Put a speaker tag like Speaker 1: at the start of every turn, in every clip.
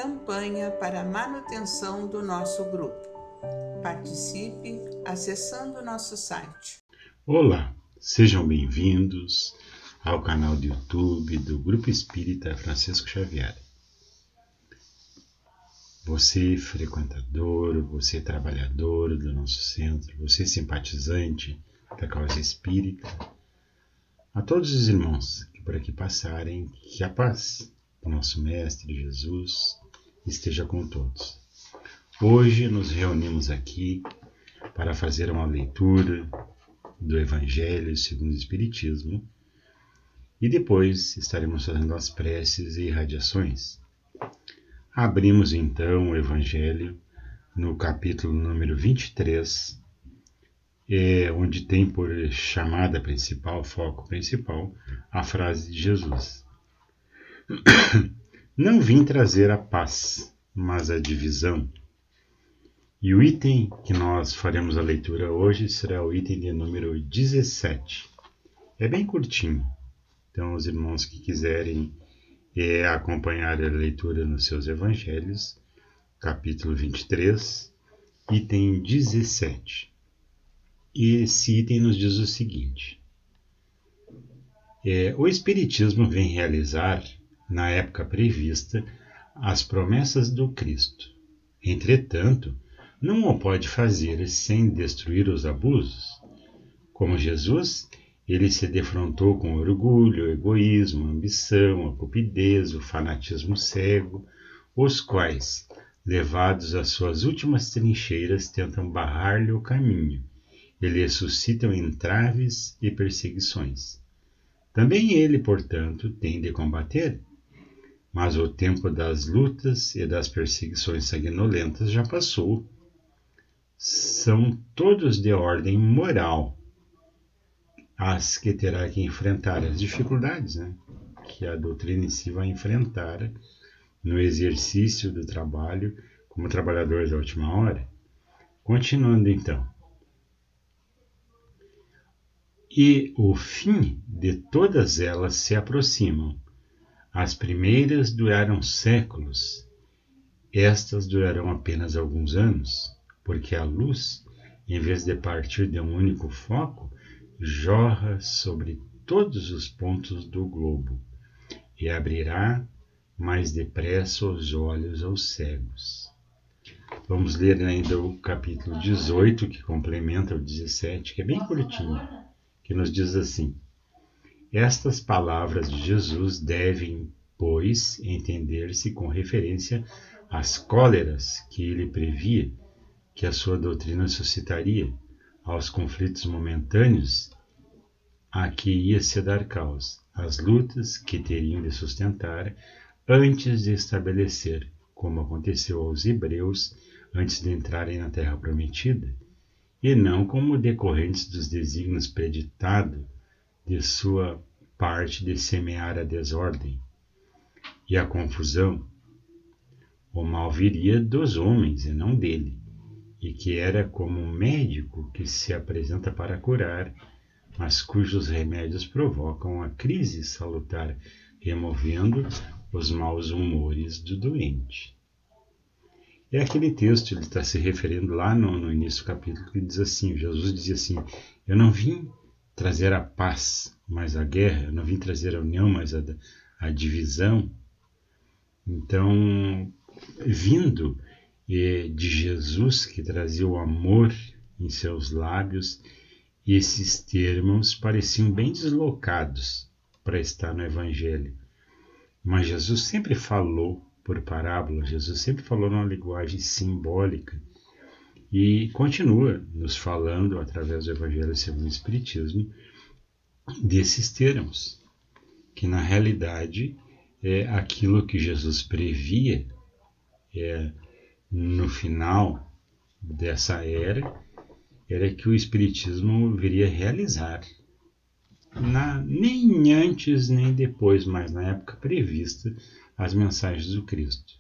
Speaker 1: campanha para a manutenção do nosso grupo. Participe acessando nosso site.
Speaker 2: Olá, sejam bem-vindos ao canal do YouTube do Grupo Espírita Francisco Xavier. Você frequentador, você trabalhador do nosso centro, você simpatizante da causa espírita, a todos os irmãos que por aqui passarem, que a paz do nosso Mestre Jesus esteja com todos. Hoje nos reunimos aqui para fazer uma leitura do Evangelho segundo o Espiritismo e depois estaremos fazendo as preces e irradiações. Abrimos então o Evangelho no capítulo número 23, onde tem por chamada principal, foco principal, a frase de Jesus. Não vim trazer a paz, mas a divisão. E o item que nós faremos a leitura hoje será o item de número 17. É bem curtinho, então os irmãos que quiserem acompanhar a leitura nos seus evangelhos, capítulo 23, item 17. E esse item nos diz o seguinte: o Espiritismo vem realizar, na época prevista, as promessas do Cristo. Entretanto, não o pode fazer sem destruir os abusos. Como Jesus, ele se defrontou com orgulho, o egoísmo, a ambição, a cupidez, o fanatismo cego, os quais, levados às suas últimas trincheiras, tentam barrar-lhe o caminho e lhe suscitam entraves e perseguições. Também ele, portanto, tem de combater, mas o tempo das lutas e das perseguições sanguinolentas já passou. São todos de ordem moral, as que terá que enfrentar as dificuldades, que a doutrina em si vai enfrentar no exercício do trabalho como trabalhador da última hora. Continuando então. E o fim de todas elas se aproximam. As primeiras duraram séculos, estas durarão apenas alguns anos, porque a luz, em vez de partir de um único foco, jorra sobre todos os pontos do globo e abrirá mais depressa os olhos aos cegos. Vamos ler ainda o capítulo 18, que complementa o 17, que é bem curtinho, que nos diz assim: estas palavras de Jesus devem, pois, entender-se com referência às cóleras que ele previa que a sua doutrina suscitaria, aos conflitos momentâneos a que ia se dar causa, às lutas que teriam de sustentar antes de estabelecer, como aconteceu aos hebreus antes de entrarem na terra prometida, e não como decorrentes dos desígnios preditados de sua parte de semear a desordem e a confusão. O mal viria dos homens e não dele, e que era como um médico que se apresenta para curar, mas cujos remédios provocam a crise salutar, removendo os maus humores do doente. É aquele texto, ele está se referindo lá no início do capítulo, que diz assim, Jesus dizia assim: eu não vim trazer a paz, mas a guerra, eu não vim trazer a união, mas a divisão. Então, vindo de Jesus, que trazia o amor em seus lábios, esses termos pareciam bem deslocados para estar no Evangelho. Mas Jesus sempre falou por parábola, Jesus sempre falou numa linguagem simbólica e continua nos falando, através do Evangelho segundo o Espiritismo, desses termos, que na realidade é aquilo que Jesus previa no final dessa era que o Espiritismo viria realizar, nem antes nem depois, mas na época prevista, as mensagens do Cristo.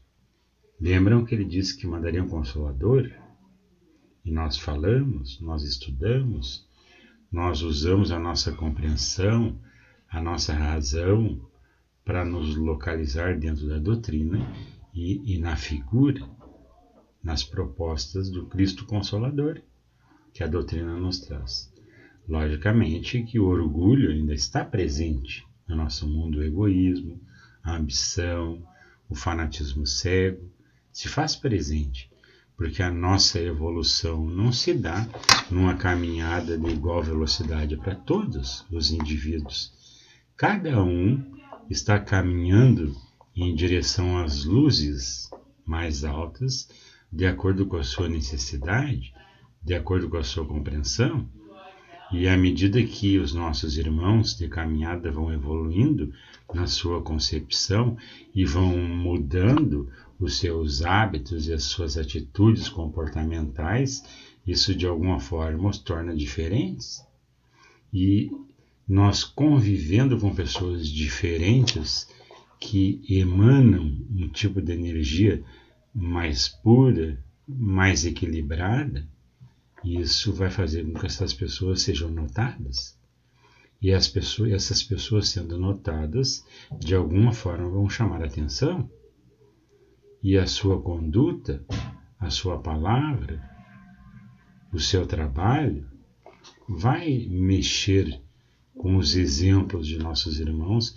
Speaker 2: Lembram que ele disse que mandaria um Consolador? E nós falamos, nós estudamos, nós usamos a nossa compreensão, a nossa razão para nos localizar dentro da doutrina e na figura, nas propostas do Cristo Consolador, que a doutrina nos traz. Logicamente que o orgulho ainda está presente no nosso mundo, o egoísmo, a ambição, o fanatismo cego, se faz presente, porque a nossa evolução não se dá numa caminhada de igual velocidade para todos os indivíduos. Cada um está caminhando em direção às luzes mais altas, de acordo com a sua necessidade, de acordo com a sua compreensão, e à medida que os nossos irmãos de caminhada vão evoluindo na sua concepção e vão mudando os seus hábitos e as suas atitudes comportamentais, isso de alguma forma os torna diferentes. E nós convivendo com pessoas diferentes que emanam um tipo de energia mais pura, mais equilibrada, isso vai fazer com que essas pessoas sejam notadas. E essas pessoas sendo notadas, de alguma forma vão chamar a atenção. E a sua conduta, a sua palavra, o seu trabalho, vai mexer com os exemplos de nossos irmãos,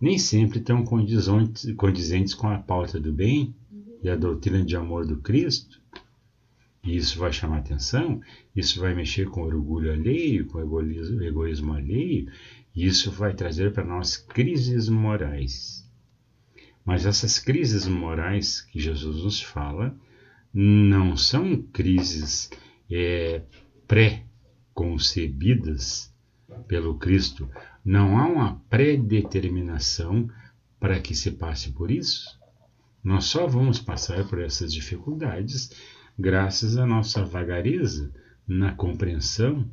Speaker 2: nem sempre tão condizentes com a pauta do bem e a doutrina de amor do Cristo. E isso vai chamar atenção, isso vai mexer com o orgulho alheio, com o egoísmo alheio, e isso vai trazer para nós crises morais. Mas essas crises morais que Jesus nos fala não são crises pré-concebidas pelo Cristo. Não há uma predeterminação para que se passe por isso. Nós só vamos passar por essas dificuldades graças à nossa vagareza na compreensão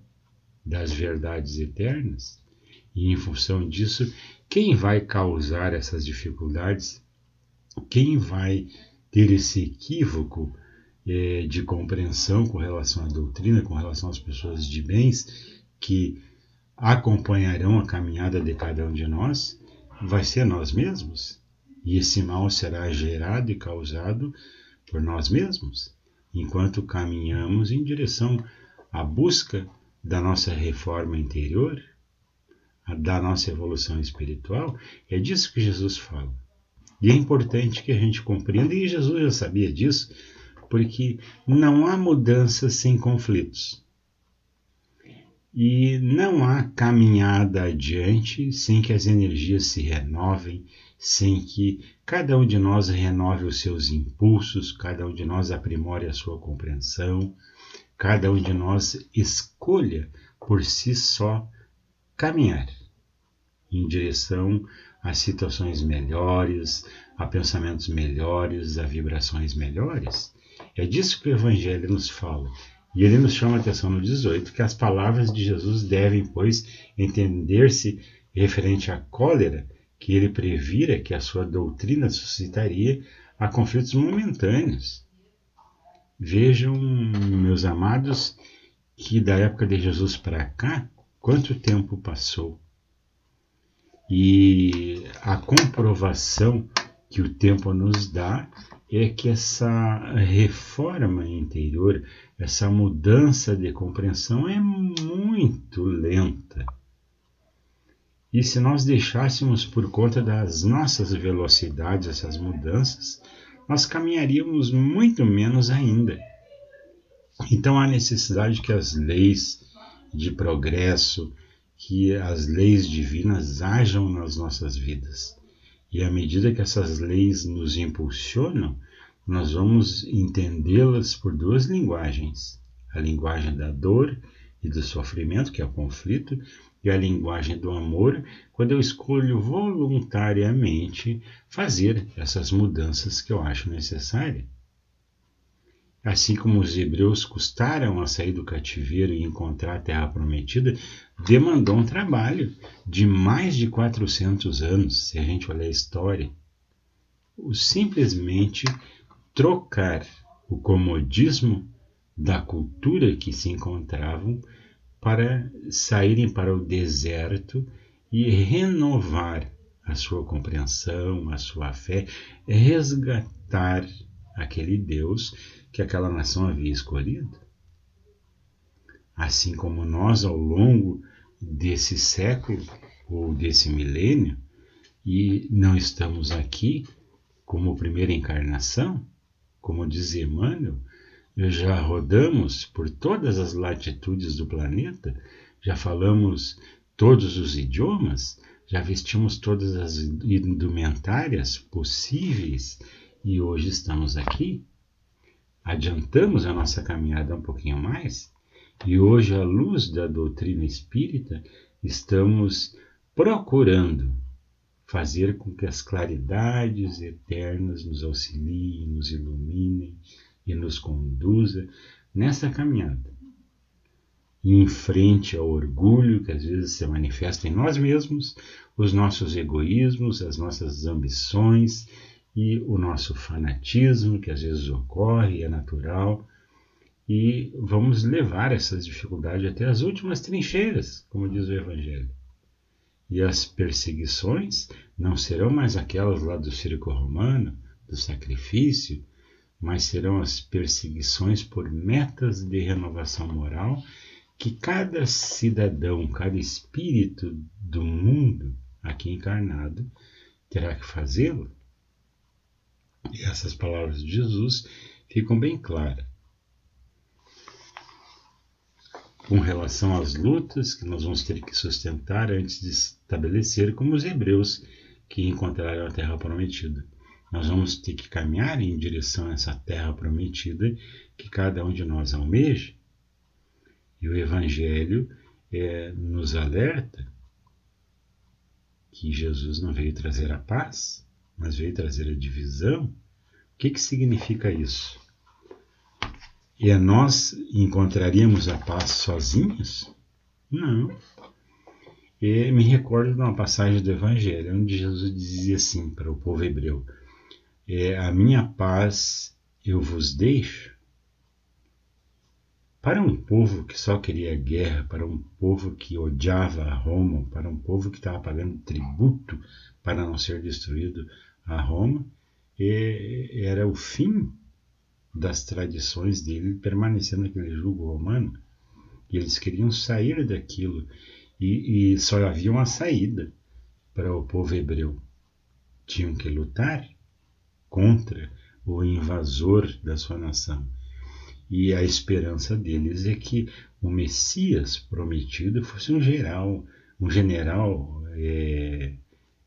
Speaker 2: das verdades eternas. E em função disso, quem vai causar essas dificuldades, quem vai ter esse equívoco de compreensão com relação à doutrina, com relação às pessoas de bens que acompanharão a caminhada de cada um de nós, vai ser nós mesmos. E esse mal será gerado e causado por nós mesmos, enquanto caminhamos em direção à busca da nossa reforma interior, da nossa evolução espiritual. É disso que Jesus fala. E é importante que a gente compreenda, e Jesus já sabia disso, porque não há mudanças sem conflitos. E não há caminhada adiante sem que as energias se renovem, sem que cada um de nós renove os seus impulsos, cada um de nós aprimore a sua compreensão, cada um de nós escolha por si só caminhar em direção a situações melhores, a pensamentos melhores, a vibrações melhores. É disso que o Evangelho nos fala. E ele nos chama a atenção no 18, que as palavras de Jesus devem, pois, entender-se referente à cólera, que ele previra que a sua doutrina suscitaria a conflitos momentâneos. Vejam, meus amados, que da época de Jesus para cá, quanto tempo passou. E a comprovação que o tempo nos dá é que essa reforma interior, essa mudança de compreensão é muito lenta. E se nós deixássemos por conta das nossas velocidades essas mudanças, nós caminharíamos muito menos ainda. Então há necessidade que as leis de progresso, que as leis divinas hajam nas nossas vidas. E à medida que essas leis nos impulsionam, nós vamos entendê-las por duas linguagens. A linguagem da dor e do sofrimento, que é o conflito, e a linguagem do amor, quando eu escolho voluntariamente fazer essas mudanças que eu acho necessárias. Assim como os hebreus custaram a sair do cativeiro e encontrar a terra prometida, demandou um trabalho de mais de 400 anos, se a gente olhar a história. Simplesmente trocar o comodismo da cultura que se encontravam para saírem para o deserto e renovar a sua compreensão, a sua fé, resgatar imitar aquele Deus que aquela nação havia escolhido. Assim como nós, ao longo desse século ou desse milênio, e não estamos aqui como primeira encarnação, como diz Emmanuel, já rodamos por todas as latitudes do planeta, já falamos todos os idiomas, já vestimos todas as indumentárias possíveis e hoje estamos aqui. Adiantamos a nossa caminhada um pouquinho mais e hoje, à luz da doutrina espírita, estamos procurando fazer com que as claridades eternas nos auxiliem, nos iluminem e nos conduza nessa caminhada. E em frente ao orgulho que às vezes se manifesta em nós mesmos, os nossos egoísmos, as nossas ambições e o nosso fanatismo que às vezes ocorre e é natural, e vamos levar essas dificuldades até as últimas trincheiras, como diz o Evangelho. E as perseguições não serão mais aquelas lá do circo romano, do sacrifício, mas serão as perseguições por metas de renovação moral que cada cidadão, cada espírito do mundo aqui encarnado terá que fazê-lo. E essas palavras de Jesus ficam bem claras com relação às lutas que nós vamos ter que sustentar antes de estabelecer como os hebreus que encontraram a terra prometida. Nós vamos ter que caminhar em direção a essa terra prometida que cada um de nós almeja. E o Evangelho nos alerta que Jesus não veio trazer a paz, mas veio trazer a divisão. O que significa isso? E nós encontraríamos a paz sozinhos? Não. Me recordo de uma passagem do Evangelho, onde Jesus dizia assim para o povo hebreu: a minha paz eu vos deixo. Para um povo que só queria guerra, para um povo que odiava a Roma, para um povo que estava pagando tributo para não ser destruído a Roma, era o fim das tradições dele permanecer naquele jugo romano. E eles queriam sair daquilo e só havia uma saída para o povo hebreu. Tinham que lutar contra o invasor da sua nação. E a esperança deles é que o Messias prometido fosse um general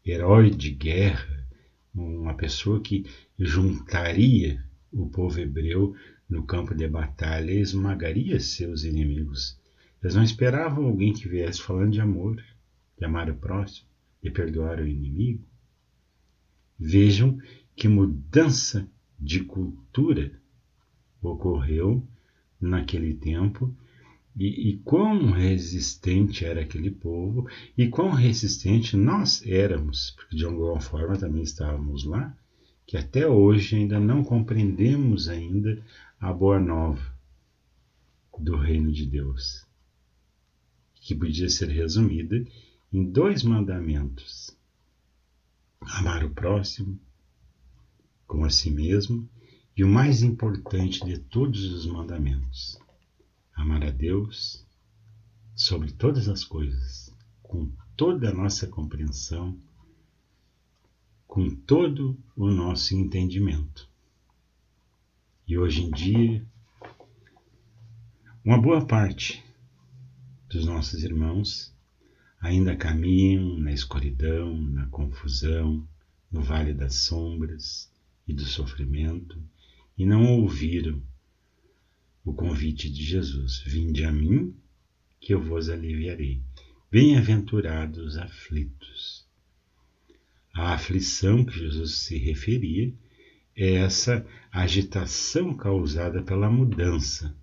Speaker 2: herói de guerra, uma pessoa que juntaria o povo hebreu no campo de batalha e esmagaria seus inimigos. Eles não esperavam alguém que viesse falando de amor, de amar o próximo, de perdoar o inimigo. Vejam que mudança de cultura ocorreu naquele tempo e quão resistente era aquele povo e quão resistente nós éramos, porque de alguma forma também estávamos lá, que até hoje ainda não compreendemos ainda a boa nova do reino de Deus, que podia ser resumida em 2 mandamentos: amar o próximo como a si mesmo, e o mais importante de todos os mandamentos, amar a Deus sobre todas as coisas, com toda a nossa compreensão, com todo o nosso entendimento. E hoje em dia, uma boa parte dos nossos irmãos ainda caminham na escuridão, na confusão, no vale das sombras e do sofrimento, e não ouviram o convite de Jesus: vinde a mim, que eu vos aliviarei. Bem-aventurados os aflitos. A aflição que Jesus se referia é essa agitação causada pela mudança.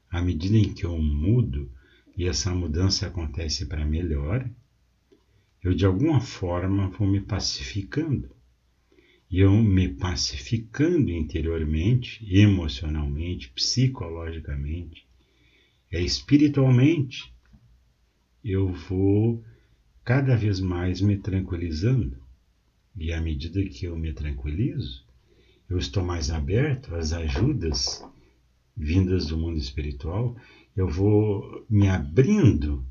Speaker 2: À medida em que eu mudo, e essa mudança acontece para melhor, eu de alguma forma vou me pacificando. E eu me pacificando interiormente, emocionalmente, psicologicamente, espiritualmente, eu vou cada vez mais me tranquilizando. E à medida que eu me tranquilizo, eu estou mais aberto às ajudas vindas do mundo espiritual, eu vou me abrindo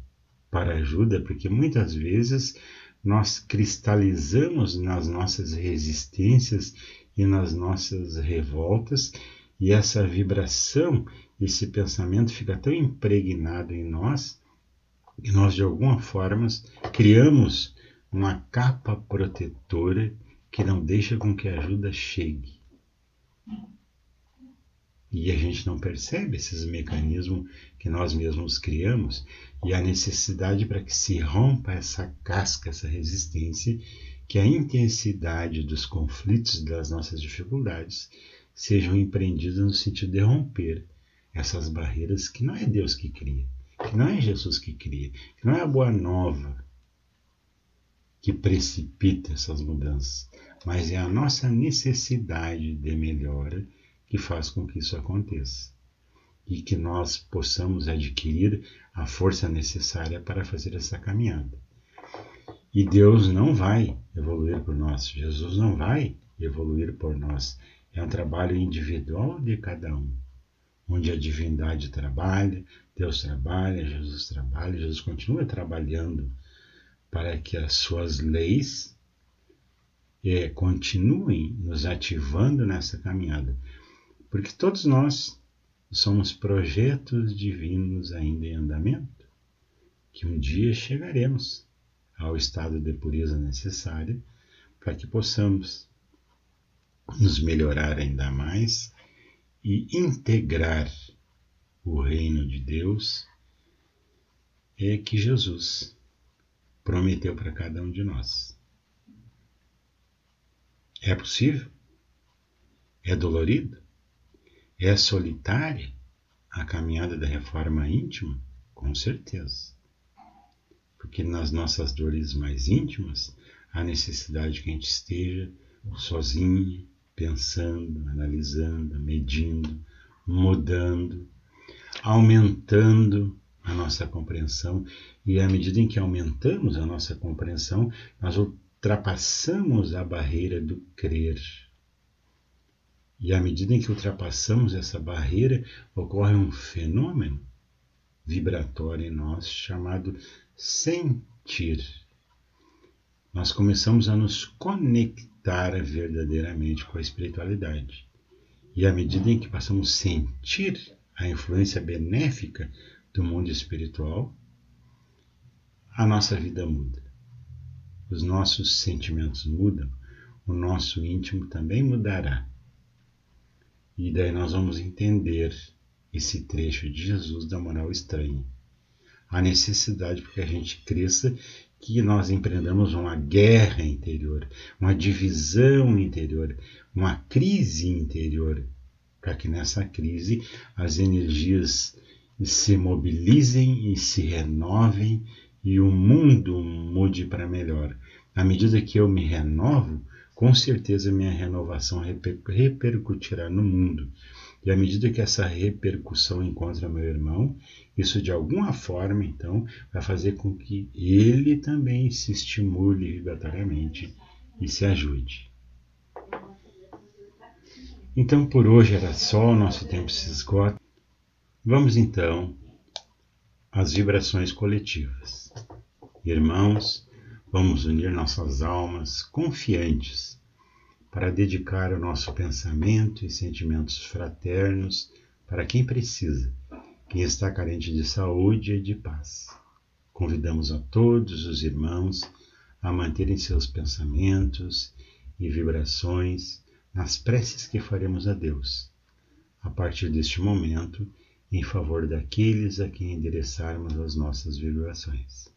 Speaker 2: para ajuda, porque muitas vezes nós cristalizamos nas nossas resistências e nas nossas revoltas, e essa vibração, esse pensamento fica tão impregnado em nós, que nós de alguma forma criamos uma capa protetora que não deixa com que a ajuda chegue. E a gente não percebe esses mecanismos que nós mesmos criamos e a necessidade para que se rompa essa casca, essa resistência, que a intensidade dos conflitos, das nossas dificuldades, sejam empreendidas no sentido de romper essas barreiras que não é Deus que cria, que não é Jesus que cria, que não é a boa nova que precipita essas mudanças, mas é a nossa necessidade de melhora que faz com que isso aconteça e que nós possamos adquirir a força necessária para fazer essa caminhada. E Deus não vai evoluir por nós, Jesus não vai evoluir por nós. É um trabalho individual de cada um, onde a divindade trabalha, Deus trabalha, Jesus continua trabalhando para que as suas leis continuem nos ativando nessa caminhada. Porque todos nós somos projetos divinos ainda em andamento, que um dia chegaremos ao estado de pureza necessário para que possamos nos melhorar ainda mais e integrar o reino de Deus que Jesus prometeu para cada um de nós. É possível? É dolorido? É solitária a caminhada da reforma íntima? Com certeza. Porque nas nossas dores mais íntimas, há necessidade que a gente esteja sozinho, pensando, analisando, medindo, mudando, aumentando a nossa compreensão. E à medida em que aumentamos a nossa compreensão, nós ultrapassamos a barreira do crer. E à medida em que ultrapassamos essa barreira, ocorre um fenômeno vibratório em nós chamado sentir. Nós começamos a nos conectar verdadeiramente com a espiritualidade. E à medida em que passamos a sentir a influência benéfica do mundo espiritual, a nossa vida muda. Os nossos sentimentos mudam, o nosso íntimo também mudará. E daí nós vamos entender esse trecho de Jesus da moral estranha. A necessidade para que a gente cresça, que nós empreendamos uma guerra interior, uma divisão interior, uma crise interior, para que nessa crise as energias se mobilizem e se renovem e o mundo mude para melhor. À medida que eu me renovo, com certeza minha renovação repercutirá no mundo. E à medida que essa repercussão encontra meu irmão, isso de alguma forma, então, vai fazer com que ele também se estimule vibratoriamente e se ajude. Então, por hoje era só, o nosso tempo se esgota. Vamos, então, às vibrações coletivas. Irmãos, vamos unir nossas almas confiantes para dedicar o nosso pensamento e sentimentos fraternos para quem precisa, quem está carente de saúde e de paz. Convidamos a todos os irmãos a manterem seus pensamentos e vibrações nas preces que faremos a Deus, a partir deste momento, em favor daqueles a quem endereçarmos as nossas vibrações.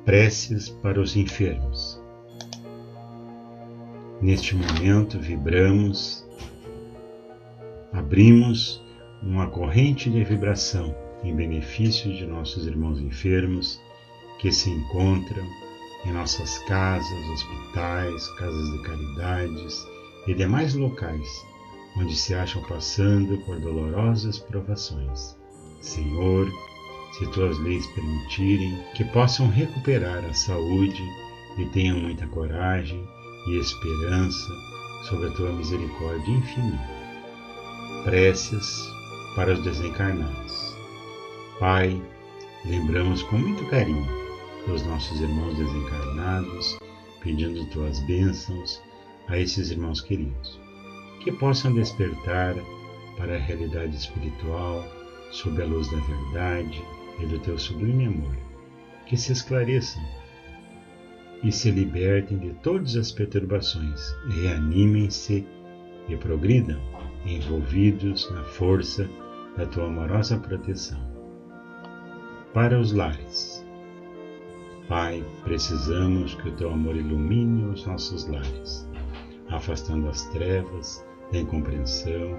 Speaker 2: Preces para os enfermos. Neste momento vibramos, abrimos uma corrente de vibração em benefício de nossos irmãos enfermos que se encontram em nossas casas, hospitais, casas de caridades e demais locais onde se acham passando por dolorosas provações. Senhor, se tuas leis permitirem, que possam recuperar a saúde e tenham muita coragem e esperança sob a tua misericórdia infinita. Preces para os desencarnados. Pai, lembramos com muito carinho os nossos irmãos desencarnados, pedindo tuas bênçãos a esses irmãos queridos, que possam despertar para a realidade espiritual sob a luz da verdade e do teu sublime amor, que se esclareçam e se libertem de todas as perturbações, reanimem-se e progridam, envolvidos na força da tua amorosa proteção. Para os lares. Pai, precisamos que o teu amor ilumine os nossos lares, afastando as trevas da incompreensão,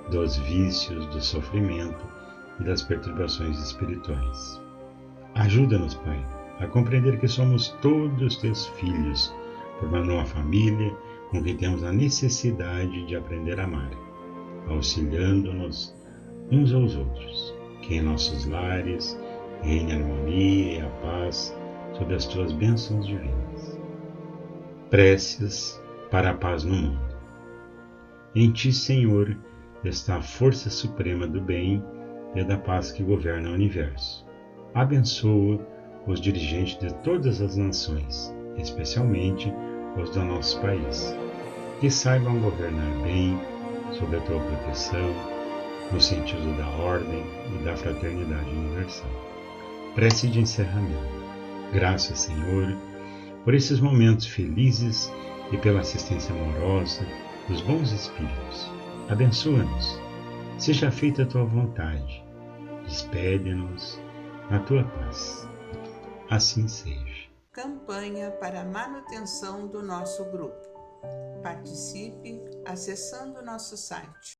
Speaker 2: dos vícios, do sofrimento e das perturbações espirituais. Ajuda-nos, Pai, a compreender que somos todos teus filhos, formando uma família com quem temos a necessidade de aprender a amar, auxiliando-nos uns aos outros, que em nossos lares reine a harmonia e a paz sob as tuas bênçãos divinas. Preces para a paz no mundo. Em ti, Senhor, está a força suprema do bem e da paz que governa o universo. Abençoa os dirigentes de todas as nações, especialmente os do nosso país, que saibam governar bem sob a tua proteção, no sentido da ordem e da fraternidade universal. Prece de encerramento. Graças, Senhor, por esses momentos felizes e pela assistência amorosa dos bons espíritos. Abençoa-nos. Seja feita a tua vontade. Despede-nos na tua paz. Assim seja.
Speaker 1: Campanha para a manutenção do nosso grupo. Participe acessando nosso site